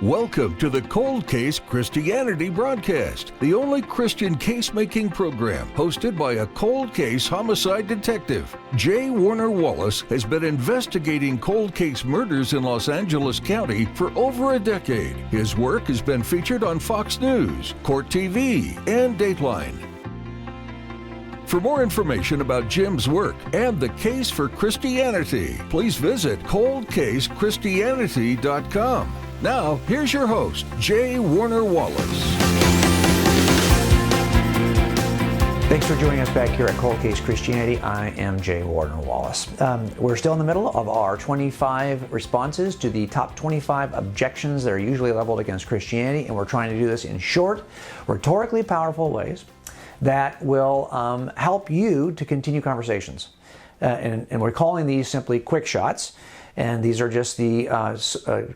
Welcome to the Cold Case Christianity broadcast, the only Christian case-making program hosted by a cold case homicide detective. J. Warner Wallace has been investigating cold case murders in Los Angeles County for over a decade. His work has been featured on Fox News, Court TV, and Dateline. For more information about Jim's work and the case for Christianity, please visit coldcasechristianity.com. Now, here's your host, J. Warner Wallace. Thanks for joining us back here at Cold Case Christianity. I am J. Warner Wallace. We're still in the middle of our 25 responses to the top 25 objections that are usually leveled against Christianity, and we're trying to do this in short, rhetorically powerful ways that will help you to continue conversations. And we're calling these simply quick shots. And these are just the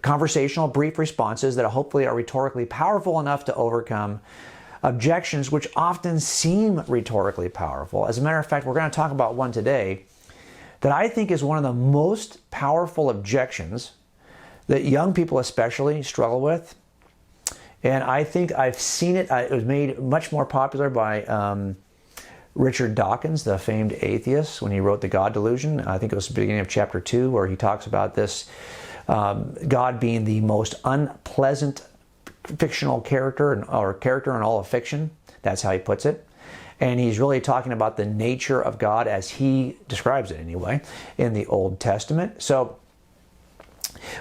conversational brief responses that hopefully are rhetorically powerful enough to overcome objections which often seem rhetorically powerful. As a matter of fact, we're going to talk about one today that I think is one of the most powerful objections that young people especially struggle with. And I think I've seen it. It was made much more popular by Richard Dawkins, the famed atheist, when he wrote The God Delusion. I think it was the beginning of chapter 2, where he talks about this God being the most unpleasant fictional character or character in all of fiction. That's how he puts it. And he's really talking about the nature of God as he describes it anyway in the Old Testament. So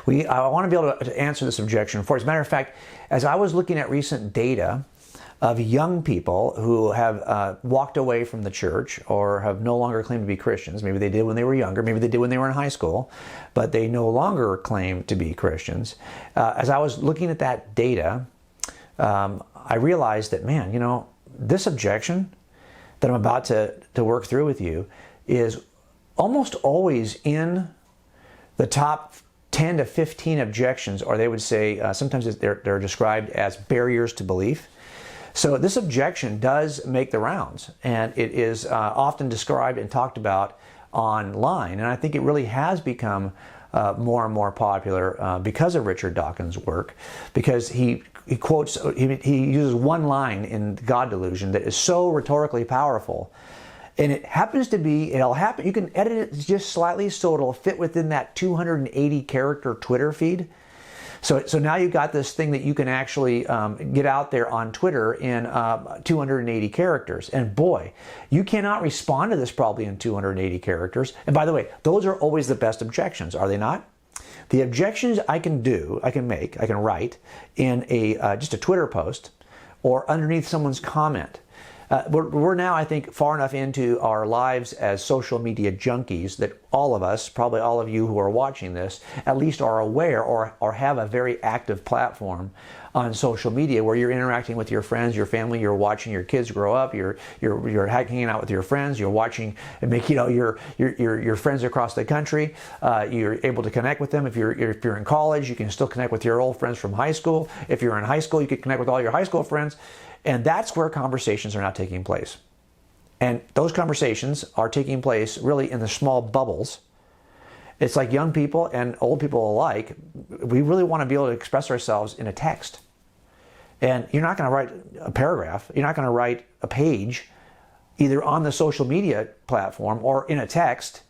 I want to be able to answer this objection for. As a matter of fact, as I was looking at recent data of young people who have walked away from the church or have no longer claimed to be Christians. Maybe they did when they were younger, maybe they did when they were in high school, but they no longer claim to be Christians. As I was looking at that data, I realized that, man, you know, this objection that I'm about to work through with you is almost always in the top 10 to 15 objections, or they would say, sometimes they're described as barriers to belief. So this objection does make the rounds, and it is often described and talked about online, and I think it really has become more and more popular because of Richard Dawkins' work, because he uses one line in God Delusion that is so rhetorically powerful, and it happens to be, it'll happen, you can edit it just slightly so it'll fit within that 280 character Twitter feed. So now you've got this thing that you can actually get out there on Twitter in 280 characters. And boy, you cannot respond to this probably in 280 characters. And by the way, those are always the best objections, are they not? The objections I can write in just a Twitter post or underneath someone's comment. We're now, I think, far enough into our lives as social media junkies that all of us, probably all of you who are watching this, at least are aware or have a very active platform on social media where you're interacting with your friends, your family, you're watching your kids grow up, you're hanging out with your friends, you're watching and your friends across the country. You're able to connect with them. If you're in college, you can still connect with your old friends from high school. If you're in high school, you can connect with all your high school friends. And that's where conversations are now taking place. And those conversations are taking place really in the small bubbles. It's like young people and old people alike, we really want to be able to express ourselves in a text. And you're not going to write a paragraph, you're not going to write a page, either on the social media platform or in a text.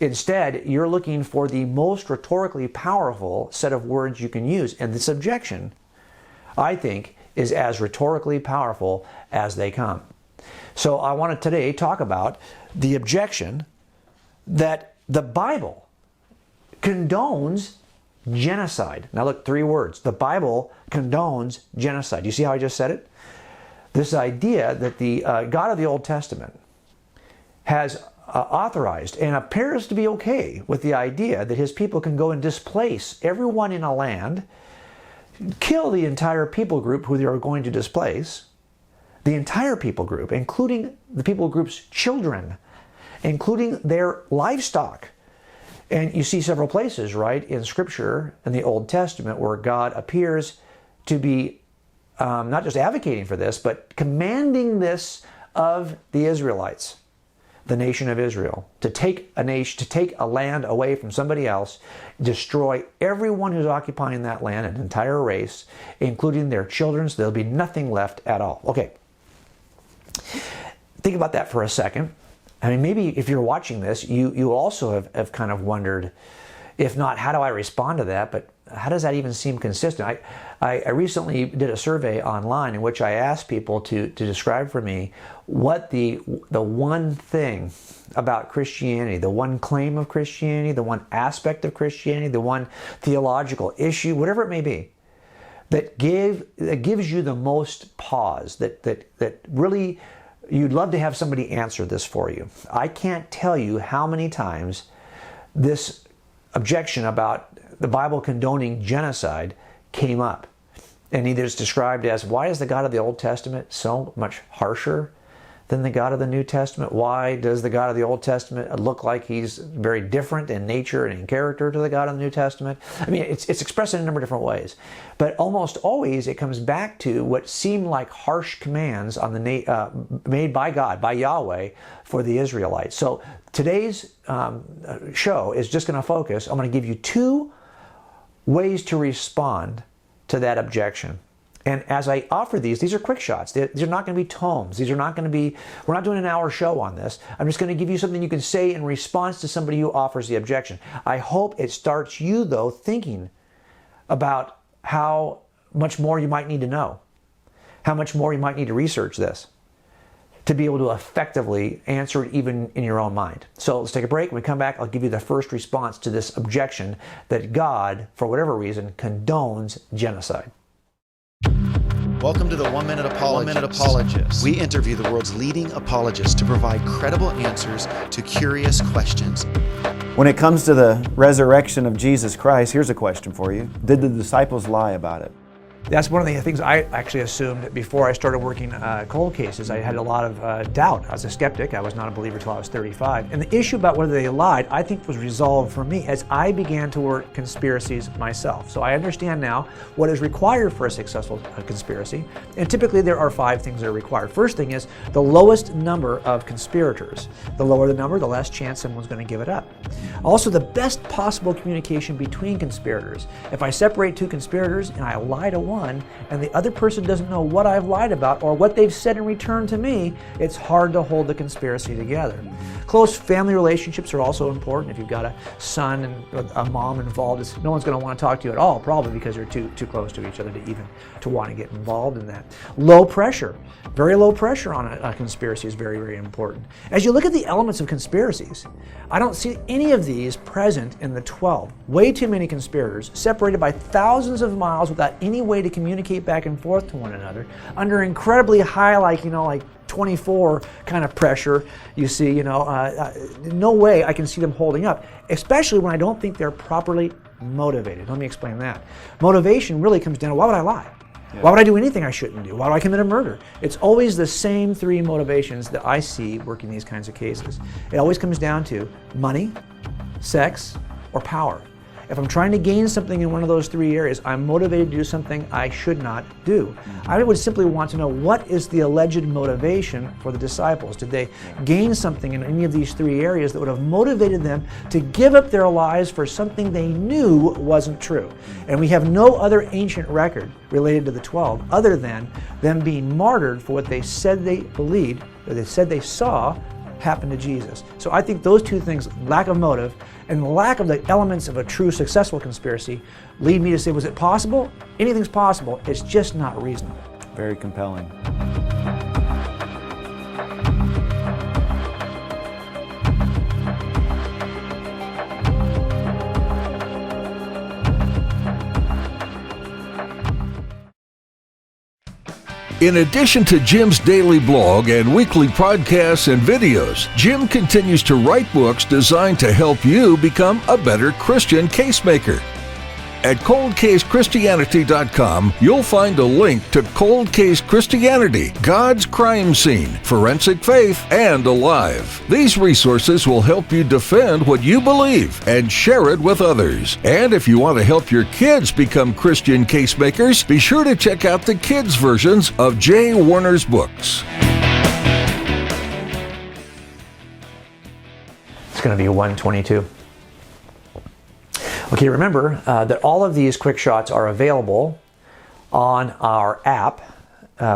Instead, you're looking for the most rhetorically powerful set of words you can use. And this objection, I think, is as rhetorically powerful as they come. So I want to today talk about the objection that the Bible condones genocide. Now look, 3 words. The Bible condones genocide. You see how I just said it? This idea that the God of the Old Testament has authorized and appears to be okay with the idea that his people can go and displace everyone in a land, kill the entire people group who they are going to displace, the entire people group, including the people group's children, including their livestock. And you see several places, right, in Scripture, in the Old Testament, where God appears to be not just advocating for this, but commanding this of the Israelites. the nation of Israel, to take a land away from somebody else, destroy everyone who's occupying that land, an entire race, including their children, so there'll be nothing left at all. Okay, think about that for a second. I mean, maybe if you're watching this, you also have kind of wondered, if not, how do I respond to that? But how does that even seem consistent? I recently did a survey online in which I asked people to describe for me what the one thing about Christianity, the one claim of Christianity, the one aspect of Christianity, the one theological issue, whatever it may be, that gives you the most pause, that really you'd love to have somebody answer this for you. I can't tell you how many times this objection about the Bible condoning genocide came up. And either it's described as, why is the God of the Old Testament so much harsher than the God of the New Testament? Why does the God of the Old Testament look like he's very different in nature and in character to the God of the New Testament? I mean, it's expressed in a number of different ways. But almost always it comes back to what seem like harsh commands on the made by God, by Yahweh, for the Israelites. So today's show is just going to focus, I'm going to give you two ways to respond to that objection. And as I offer these are quick shots. These are not going to be tomes. These are not going to be, we're not doing an hour show on this. I'm just going to give you something you can say in response to somebody who offers the objection. I hope it starts you, though, thinking about how much more you might need to know, how much more you might need to research this to be able to effectively answer it even in your own mind. So let's take a break. When we come back, I'll give you the first response to this objection that God, for whatever reason, condones genocide. Welcome to the 1 Minute Apologist. We interview the world's leading apologists to provide credible answers to curious questions. When it comes to the resurrection of Jesus Christ, here's a question for you. Did the disciples lie about it? That's one of the things I actually assumed before I started working cold cases. I had a lot of doubt. I was a skeptic. I was not a believer until I was 35. And the issue about whether they lied, I think, was resolved for me as I began to work conspiracies myself. So I understand now what is required for a successful conspiracy. And typically there are 5 things that are required. First thing is the lowest number of conspirators. The lower the number, the less chance someone's going to give it up. Also, the best possible communication between conspirators. If I separate 2 conspirators and I lie to one, and the other person doesn't know what I've lied about or what they've said in return to me, it's hard to hold the conspiracy together. Close family relationships are also important. If you've got a son and a mom involved, no one's going to want to talk to you at all, probably because you're too close to each other to want to get involved in that. Low pressure. Very low pressure on a conspiracy is very, very important. As you look at the elements of conspiracies, I don't see any of these present in the 12. Way too many conspirators, separated by thousands of miles without any way to communicate back and forth to one another, under incredibly high, like 24 kind of pressure, you see, no way I can see them holding up, especially when I don't think they're properly motivated. Let me explain that. Motivation really comes down to, why would I lie? Yeah. Why would I do anything I shouldn't do? Why do I commit a murder? It's always the same 3 motivations that I see working these kinds of cases. It always comes down to money, sex, or power. If I'm trying to gain something in one of those 3 areas, I'm motivated to do something I should not do. I would simply want to know, what is the alleged motivation for the disciples? Did they gain something in any of these 3 areas that would have motivated them to give up their lives for something they knew wasn't true? And we have no other ancient record related to the 12 other than them being martyred for what they said they believed, or they said they saw happen to Jesus. So I think those 2 things, lack of motive and the lack of the elements of a true successful conspiracy, lead me to say, was it possible? Anything's possible. It's just not reasonable. Very compelling. In addition to Jim's daily blog and weekly podcasts and videos, Jim continues to write books designed to help you become a better Christian casemaker. At coldcasechristianity.com, you'll find a link to Cold Case Christianity, God's Crime Scene, Forensic Faith, and Alive. These resources will help you defend what you believe and share it with others. And if you want to help your kids become Christian casemakers, be sure to check out the kids' versions of Jay Warner's books. It's going to be 122. Okay, remember that all of these quick shots are available on our app,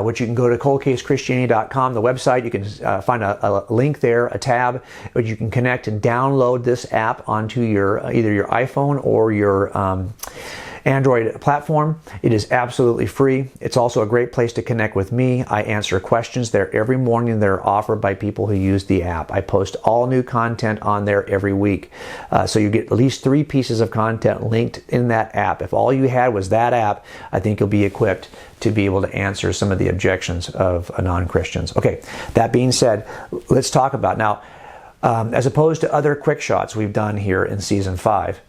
which you can go to coldcasechristianity.com, the website. You can find a link there, a tab, which you can connect and download this app onto your either your iPhone or your Android platform. It is absolutely free. It's also a great place to connect with me. I answer questions there every morning that are offered by people who use the app. I post all new content on there every week. So you get at least 3 pieces of content linked in that app. If all you had was that app, I think you'll be equipped to be able to answer some of the objections of non-Christians. Okay, that being said, let's talk about now, as opposed to other quick shots we've done here in season 5,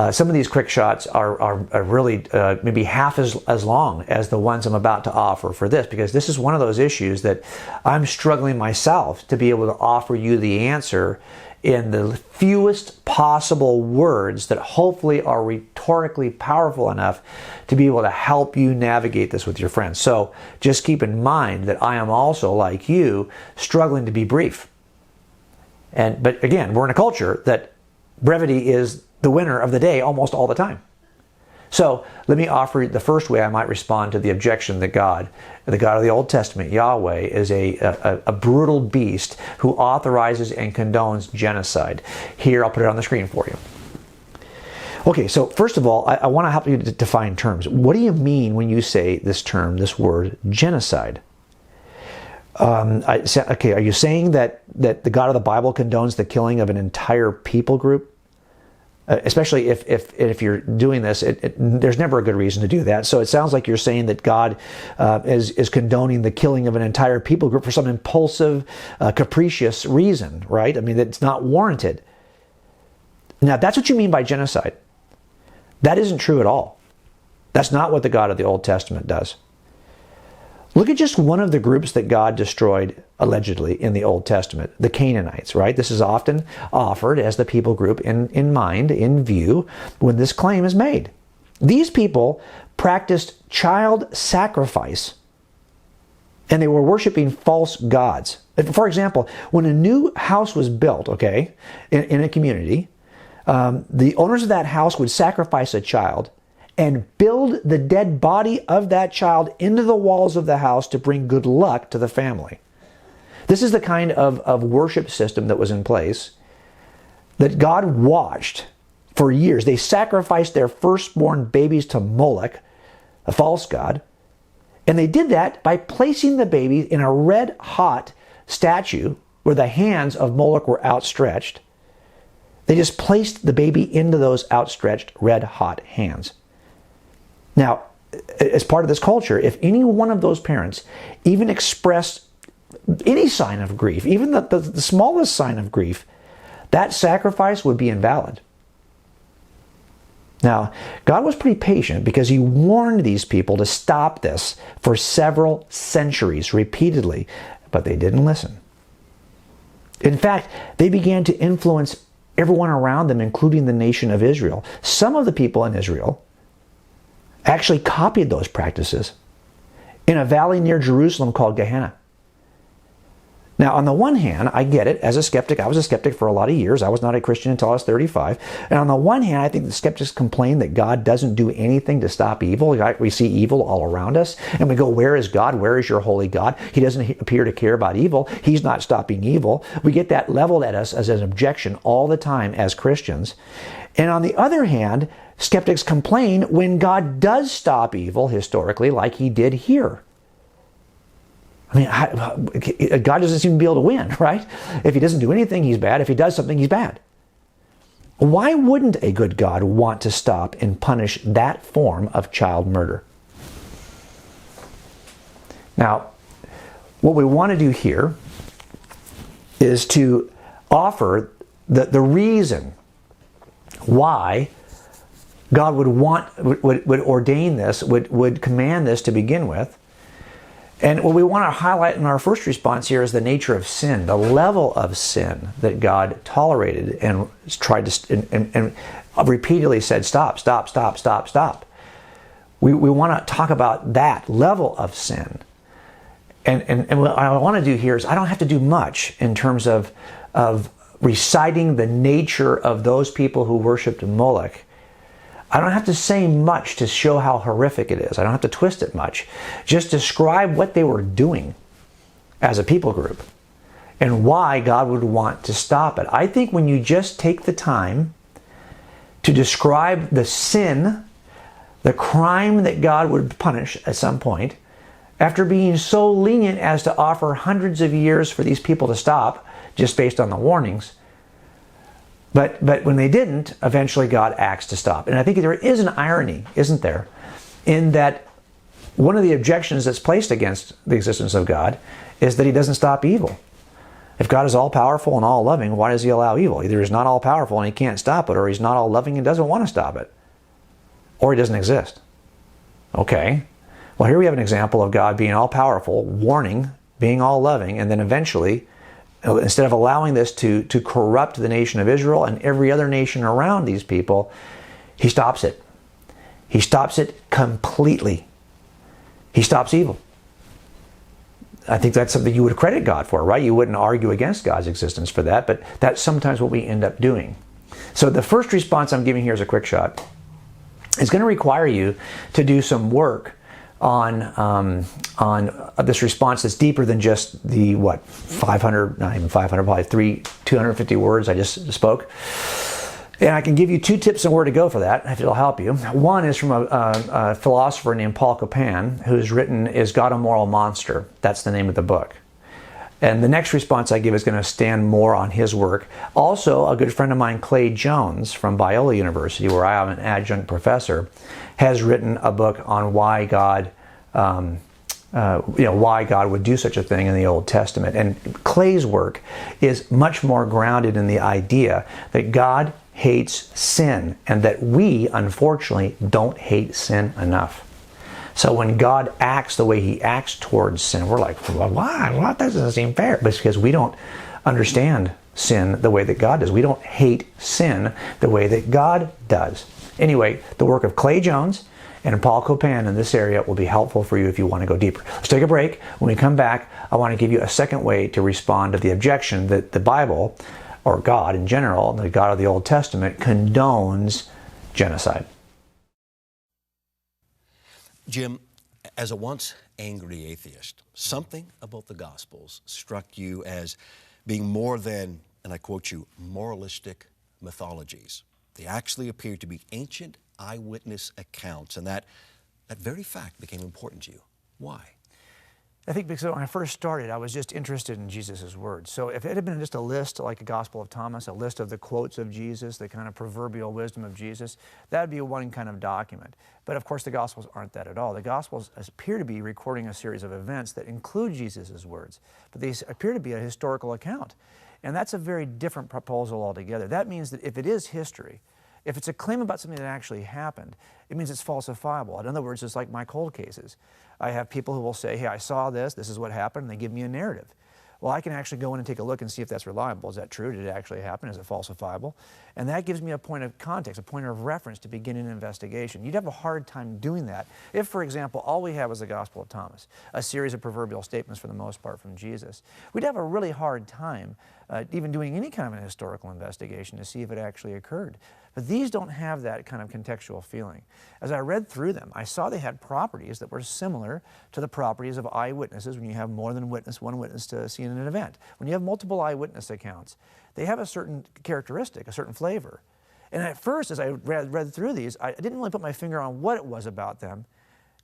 some of these quick shots are really maybe half as long as the ones I'm about to offer for this, because this is one of those issues that I'm struggling myself to be able to offer you the answer in the fewest possible words that hopefully are rhetorically powerful enough to be able to help you navigate this with your friends. So just keep in mind that I am also, like you, struggling to be brief. But again, we're in a culture that brevity is the winner of the day almost all the time. So let me offer the first way I might respond to the objection that God, the God of the Old Testament, Yahweh, is a brutal beast who authorizes and condones genocide. Here, I'll put it on the screen for you. Okay, so first of all, I want to help you to define terms. What do you mean when you say this term, this word, genocide? Okay, are you saying that the God of the Bible condones the killing of an entire people group? Especially if you're doing this, there's never a good reason to do that. So it sounds like you're saying that God is condoning the killing of an entire people group for some impulsive, capricious reason, right? I mean, it's not warranted. Now, that's what you mean by genocide. That isn't true at all. That's not what the God of the Old Testament does. Look at just one of the groups that God destroyed, allegedly, in the Old Testament, the Canaanites, right? This is often offered as the people group in mind, in view, when this claim is made. These people practiced child sacrifice, and they were worshiping false gods. For example, when a new house was built, okay, in a community, the owners of that house would sacrifice a child and build the dead body of that child into the walls of the house to bring good luck to the family. This is the kind of worship system that was in place that God watched for years. They sacrificed their firstborn babies to Moloch, a false god, and they did that by placing the baby in a red-hot statue where the hands of Moloch were outstretched. They just placed the baby into those outstretched red-hot hands. Now, as part of this culture, if any one of those parents even expressed any sign of grief, even the smallest sign of grief, that sacrifice would be invalid. Now, God was pretty patient because He warned these people to stop this for several centuries, repeatedly, but they didn't listen. In fact, they began to influence everyone around them, including the nation of Israel. Some of the people in Israel actually copied those practices in a valley near Jerusalem called Gehenna. Now, on the one hand, I get it. As a skeptic, I was a skeptic for a lot of years. I was not a Christian until I was 35. And on the one hand, I think the skeptics complain that God doesn't do anything to stop evil. We see evil all around us. And we go, where is God? Where is your holy God? He doesn't appear to care about evil. He's not stopping evil. We get that leveled at us as an objection all the time as Christians. And on the other hand, skeptics complain when God does stop evil historically, like He did here. I mean, God doesn't seem to be able to win, right? If He doesn't do anything, He's bad. If He does something, He's bad. Why wouldn't a good God want to stop and punish that form of child murder? Now, what we want to do here is to offer the reason why God would ordain this, would command this to begin with. And what we want to highlight in our first response here is the nature of sin, the level of sin that God tolerated and tried to and repeatedly said, stop, stop, stop, stop, stop. We want to talk about that level of sin. And what I want to do here is I don't have to do much in terms of reciting the nature of those people who worshiped Moloch, I don't have to say much to show how horrific it is. I don't have to twist it much. Just describe what they were doing as a people group and why God would want to stop it. I think when you just take the time to describe the sin, the crime that God would punish at some point, after being so lenient as to offer hundreds of years for these people to stop, just based on the warnings, but when they didn't, eventually God acts to stop. And I think there is an irony, isn't there, in that one of the objections that's placed against the existence of God is that he doesn't stop evil. If God is all-powerful and all-loving, why does he allow evil? Either he's not all-powerful and he can't stop it, or he's not all-loving and doesn't want to stop it, or he doesn't exist. Okay, well, here we have an example of God being all-powerful, warning, being all-loving, and then eventually, instead of allowing this to corrupt the nation of Israel and every other nation around these people, he stops it. He stops it completely. He stops evil. I think that's something you would credit God for, right? You wouldn't argue against God's existence for that, but that's sometimes what we end up doing. So the first response I'm giving here is a quick shot. It's going to require you to do some work on this response that's deeper than just the 500, not even 500, probably 250 words I just spoke. And I can give you 2 tips on where to go for that, if it'll help you. One is from a philosopher named Paul Copan, who's written Is God a Moral Monster? That's the name of the book. And the next response I give is going to stand more on his work. Also, a good friend of mine, Clay Jones from Biola University, where I am an adjunct professor, has written a book on why God, why God would do such a thing in the Old Testament. And Clay's work is much more grounded in the idea that God hates sin, and that we, unfortunately, don't hate sin enough. So when God acts the way he acts towards sin, we're like, why? Well, that doesn't seem fair. But it's because we don't understand sin the way that God does. We don't hate sin the way that God does. Anyway, the work of Clay Jones and Paul Copan in this area will be helpful for you if you want to go deeper. Let's take a break. When we come back, I want to give you a second way to respond to the objection that the Bible, or God in general, the God of the Old Testament, condones genocide. Jim, as a once angry atheist, something about the Gospels struck you as being more than, and I quote you, moralistic mythologies. They actually appear to be ancient eyewitness accounts, and that very fact became important to you. Why? I think because when I first started, I was just interested in Jesus' words. So if it had been just a list like the Gospel of Thomas, a list of the quotes of Jesus, the kind of proverbial wisdom of Jesus, that would be one kind of document. But of course, the Gospels aren't that at all. The Gospels appear to be recording a series of events that include Jesus' words, but they appear to be a historical account. And that's a very different proposal altogether. That means that if it is history, if it's a claim about something that actually happened, it means it's falsifiable. In other words, it's like my cold cases. I have people who will say, hey, I saw this is what happened, and they give me a narrative. Well, I can actually go in and take a look and see if that's reliable. Is that true? Did it actually happen? Is it falsifiable? And that gives me a point of context, a point of reference to begin an investigation. You'd have a hard time doing that if, for example, all we have was the Gospel of Thomas, a series of proverbial statements for the most part from Jesus. We'd have a really hard time even doing any kind of an historical investigation to see if it actually occurred. But these don't have that kind of contextual feeling. As I read through them, I saw they had properties that were similar to the properties of eyewitnesses when you have more than one witness to see an event. When you have multiple eyewitness accounts, they have a certain characteristic, a certain flavor. And at first, as I read through these, I didn't really put my finger on what it was about them.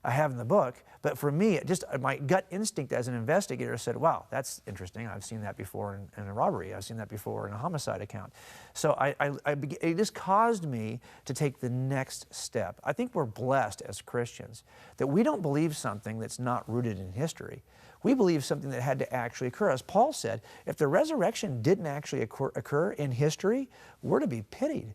I have in the book, but for me, my gut instinct as an investigator said, wow, that's interesting. I've seen that before in a robbery. I've seen that before in a homicide account. So it just caused me to take the next step. I think we're blessed as Christians that we don't believe something that's not rooted in history. We believe something that had to actually occur. As Paul said, if the resurrection didn't actually occur in history, we're to be pitied.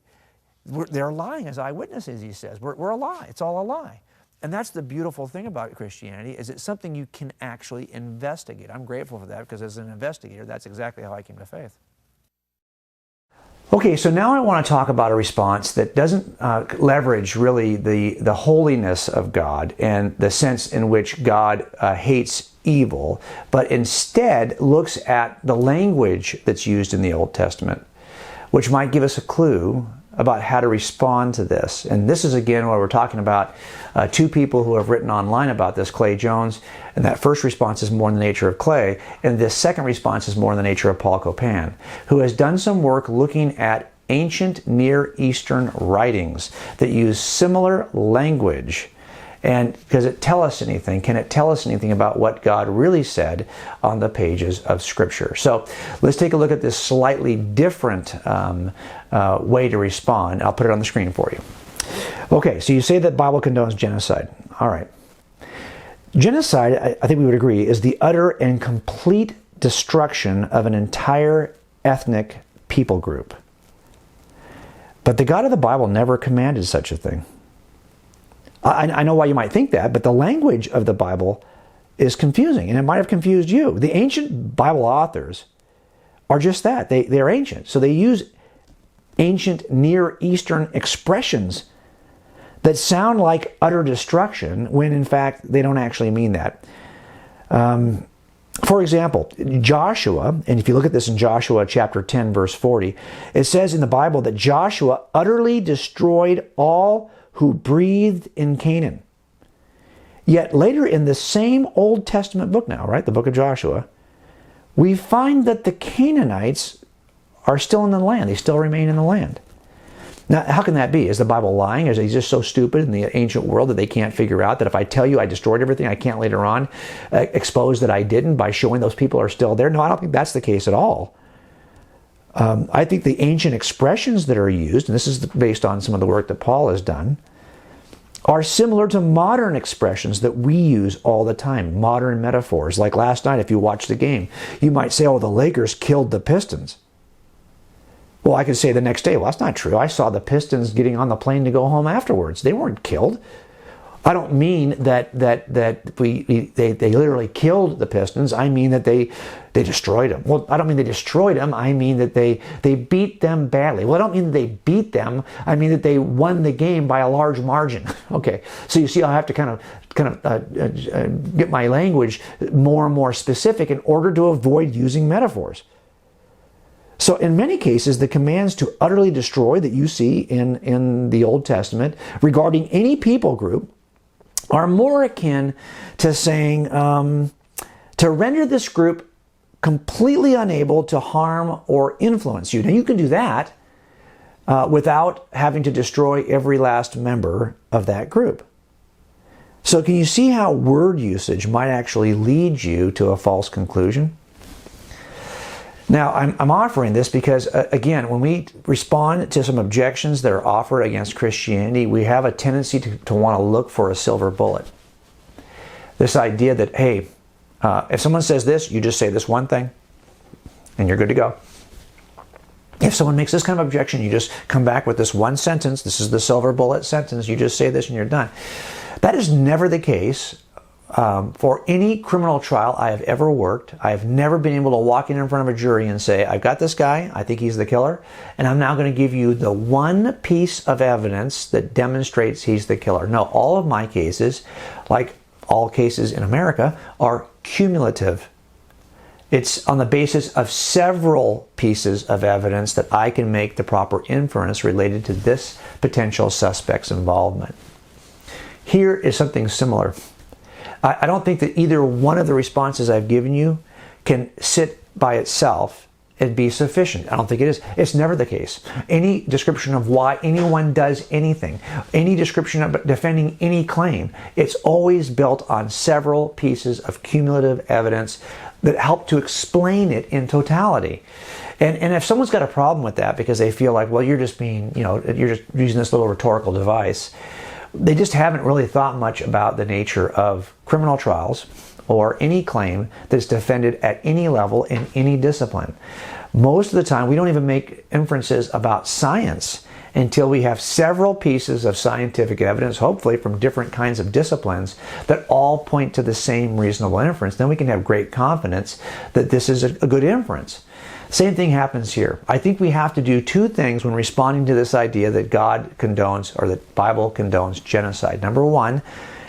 They're lying as eyewitnesses, he says. We're a lie. It's all a lie. And that's the beautiful thing about Christianity, is it's something you can actually investigate. I'm grateful for that, because as an investigator, that's exactly how I came to faith. Okay, so now I want to talk about a response that doesn't leverage really the holiness of God and the sense in which God hates evil, but instead looks at the language that's used in the Old Testament which might give us a clue about how to respond to this. And this is again where we're talking about two people who have written online about this, Clay Jones, and that first response is more in the nature of Clay, and this second response is more in the nature of Paul Copan, who has done some work looking at ancient Near Eastern writings that use similar language. And does it tell us anything? Can it tell us anything about what God really said on the pages of Scripture? So let's take a look at this slightly different way to respond. I'll put it on the screen for you. Okay, so you say that Bible condones genocide. All right. Genocide, I think we would agree, is the utter and complete destruction of an entire ethnic people group. But the God of the Bible never commanded such a thing. I know why you might think that, but the language of the Bible is confusing, and it might have confused you. The ancient Bible authors are just that. They're ancient. So they use ancient Near Eastern expressions that sound like utter destruction when in fact they don't actually mean that. For example, Joshua, and if you look at this in Joshua chapter 10 verse 40, it says in the Bible that Joshua utterly destroyed all who breathed in Canaan. Yet later in the same Old Testament book now, right, the book of Joshua, we find that the Canaanites are still in the land. They still remain in the land. Now, how can that be? Is the Bible lying? Is he just so stupid in the ancient world that they can't figure out that if I tell you I destroyed everything, I can't later on expose that I didn't by showing those people are still there? No, I don't think that's the case at all. I think the ancient expressions that are used, and this is based on some of the work that Paul has done, are similar to modern expressions that we use all the time, modern metaphors. Like last night, if you watched the game, you might say, oh, the Lakers killed the Pistons. Well, I could say the next day, well, that's not true. I saw the Pistons getting on the plane to go home afterwards. They weren't killed. I don't mean that they literally killed the Pistons. I mean that they destroyed them. Well, I don't mean they destroyed them. I mean that they beat them badly. Well, I don't mean that they beat them. I mean that they won the game by a large margin. Okay, so you see, I have to kind of get my language more and more specific in order to avoid using metaphors. So in many cases, the commands to utterly destroy that you see in the Old Testament regarding any people group are more akin to saying to render this group completely unable to harm or influence you. Now you can do that without having to destroy every last member of that group. So can you see how word usage might actually lead you to a false conclusion? Now, I'm offering this because, again, when we respond to some objections that are offered against Christianity, we have a tendency to want to look for a silver bullet. This idea that, hey, if someone says this, you just say this one thing, and you're good to go. If someone makes this kind of objection, you just come back with this one sentence. This is the silver bullet sentence. You just say this and you're done. That is never the case. For any criminal trial I have ever worked, I have never been able to walk in front of a jury and say, I've got this guy, I think he's the killer, and I'm now going to give you the one piece of evidence that demonstrates he's the killer. No, all of my cases, like all cases in America, are cumulative. It's on the basis of several pieces of evidence that I can make the proper inference related to this potential suspect's involvement. Here is something similar. I don't think that either one of the responses I've given you can sit by itself and be sufficient. I don't think it is. It's never the case. Any description of why anyone does anything, any description of defending any claim, it's always built on several pieces of cumulative evidence that help to explain it in totality. And if someone's got a problem with that because they feel like, well, you're just being, you're just using this little rhetorical device, they just haven't really thought much about the nature of criminal trials or any claim that's defended at any level in any discipline. Most of the time, we don't even make inferences about science until we have several pieces of scientific evidence, hopefully from different kinds of disciplines, that all point to the same reasonable inference. Then we can have great confidence that this is a good inference. Same thing happens here. I think we have to do two things when responding to this idea that God condones or that Bible condones genocide. Number one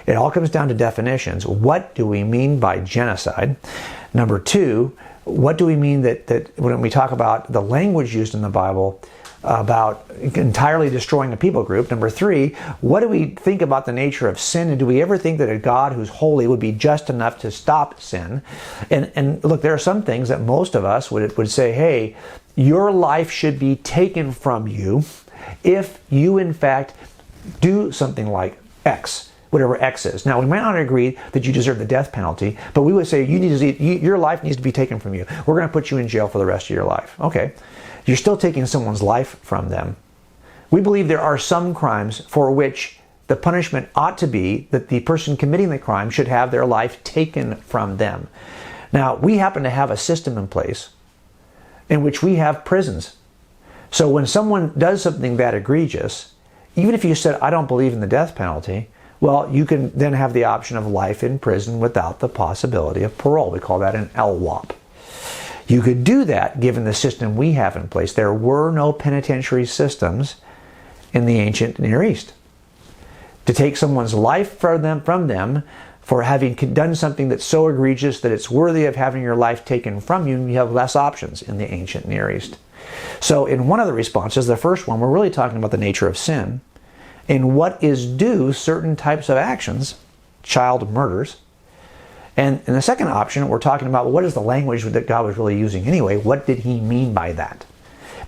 It all comes down to definitions. What do we mean by genocide? Number two, what do we mean that when we talk about the language used in the Bible about entirely destroying a people group? Number three, what do we think about the nature of sin? And do we ever think that a God who's holy would be just enough to stop sin? And look, there are some things that most of us would say, hey, your life should be taken from you if you in fact do something like X, whatever X is. Now, we might not agree that you deserve the death penalty, but we would say your life needs to be taken from you. We're going to put you in jail for the rest of your life. Okay. You're still taking someone's life from them. We believe there are some crimes for which the punishment ought to be that the person committing the crime should have their life taken from them. Now, we happen to have a system in place in which we have prisons. So when someone does something that egregious, even if you said, I don't believe in the death penalty, well, you can then have the option of life in prison without the possibility of parole. We call that an LWOP. You could do that given the system we have in place. There were no penitentiary systems in the ancient Near East. To take someone's life from them for having done something that's so egregious that it's worthy of having your life taken from you, you have less options in the ancient Near East. So in one of the responses, the first one, we're really talking about the nature of sin and what is due certain types of actions, child murders. And in the second option, we're talking about what is the language that God was really using anyway? What did he mean by that?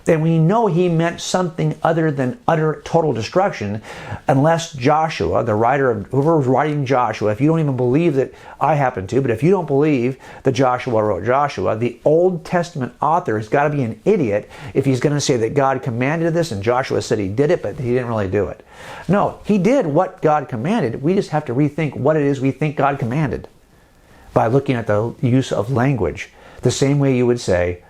And we know he meant something other than utter total destruction, unless Joshua, the writer of whoever was writing Joshua, if you don't even believe that I happen to, but if you don't believe that Joshua wrote Joshua, the Old Testament author has got to be an idiot if he's going to say that God commanded this and Joshua said he did it, but he didn't really do it. No, he did what God commanded. We just have to rethink what it is we think God commanded by looking at the use of language. The same way you would say,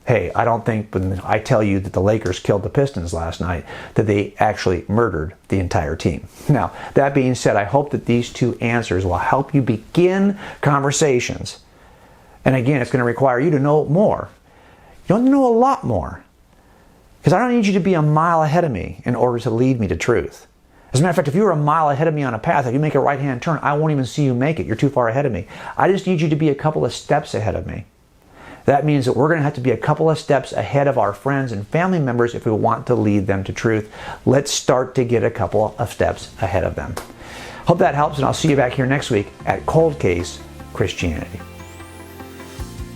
hey, I don't think when I tell you that the Lakers killed the Pistons last night, that they actually murdered the entire team. Now, that being said, I hope that these two answers will help you begin conversations. And again, it's going to require you to know more. You don't know a lot more. Because I don't need you to be a mile ahead of me in order to lead me to truth. As a matter of fact, if you were a mile ahead of me on a path, if you make a right-hand turn, I won't even see you make it. You're too far ahead of me. I just need you to be a couple of steps ahead of me. That means that we're going to have to be a couple of steps ahead of our friends and family members if we want to lead them to truth. Let's start to get a couple of steps ahead of them. Hope that helps, and I'll see you back here next week at Cold Case Christianity.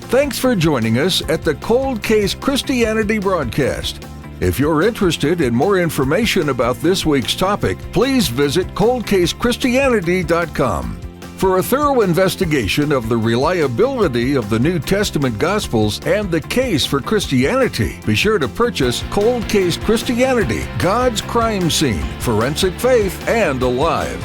Thanks for joining us at the Cold Case Christianity broadcast. If you're interested in more information about this week's topic, please visit coldcasechristianity.com. For a thorough investigation of the reliability of the New Testament Gospels and the case for Christianity, be sure to purchase Cold Case Christianity, God's Crime Scene, Forensic Faith, and Alive.